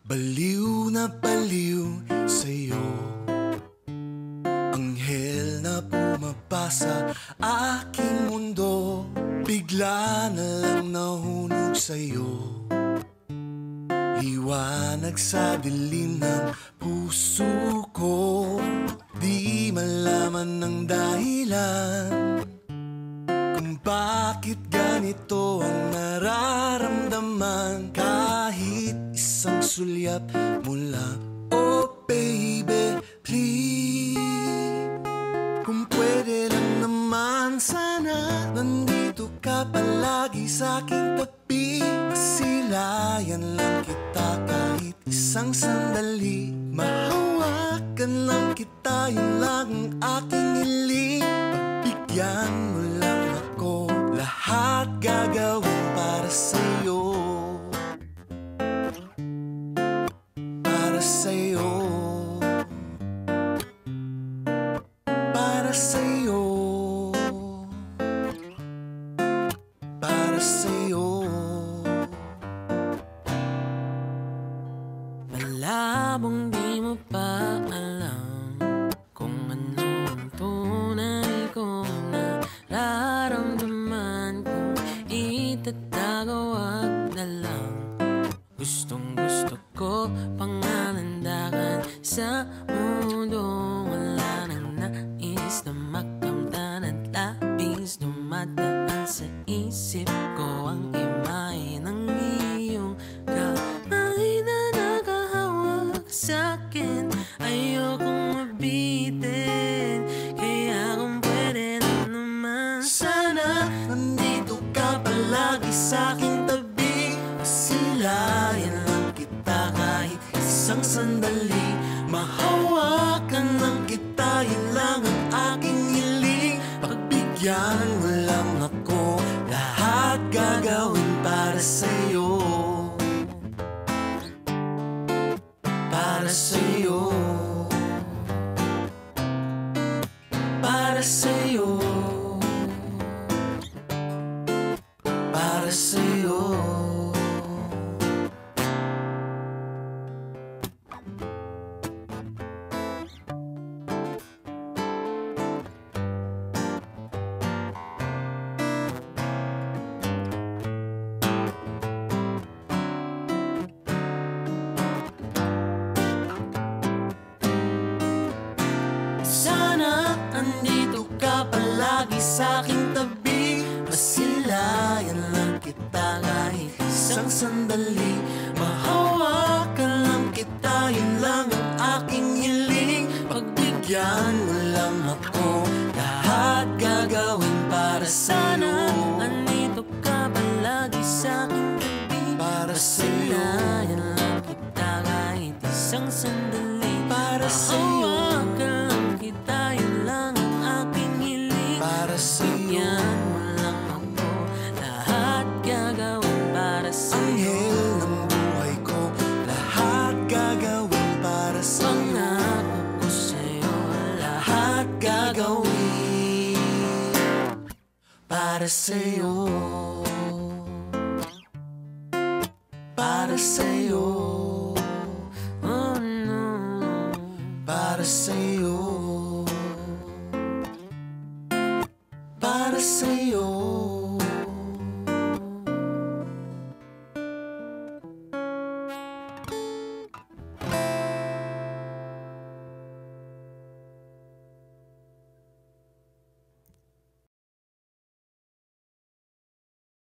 Baliw na baliw sa'yo, anghel na pumapasa aking mundo. Bigla na lang nahulog sa'yo, liwanag sa dilim ng puso ko. Di malaman ng dahilan kung bakit ganito ang nararamdaman. Kahit isang sulyap mo lang, oh baby, please. Kung pwede lang naman sana, nandito ka palagi sa aking tabi. Masilayan lang kita kahit isang sandali. Mahawakan lang kita, yun lang ang aking hiling. Pagbigyan mo lang ako, lahat gagawin para sa'yo. Para sa'yo, para sa'yo, para sa'yo. Malabong di mo pa alam kung ano ang tunay kong nararamdaman. Kung itatago, wag na lang. Gustong gusto ko panganandakan sa mundo. Wala nang nais na makamtan at labis dumadaan sa isip ko ang imahe ng iyong kamay na nakahawak sa'kin. Ayokong mabitin, kaya kung pwede na naman Sana nandito ka palagi sa aking tabi. Masilayan lang kita kahit isang sandali. Mahawakan lang kita, yun lang ang aking hiling. Pagbigyan mo lang ako, lahat gagawin para sa'yo. Para sa'yo, para sa'yo, para sa'yo. Sana andito ka palagi sa aking tabi. Masilayan lang kita kahit isang sandali. Mahawakan lang kita, yun lang ang aking hiling. Pagbigyan mo lang ako, lahat gagawin para sa'yo. andito ka palagi sa aking tabi. Para sa'yo, Masilayan lang kita kahit isang sandali. para sa'yo, Mahawakan lang kita, yun lang ang aking hiling. para sa'yo. Yan mo lang ako, lahat gagawin para sa'yo. Anghel ng buhay ko, lahat gagawin para sa'yo. Pangako ko sa'yo, Lahat gagawin para sa'yo. Para sa'yo, oh no. para sa'yo, para sa'yo.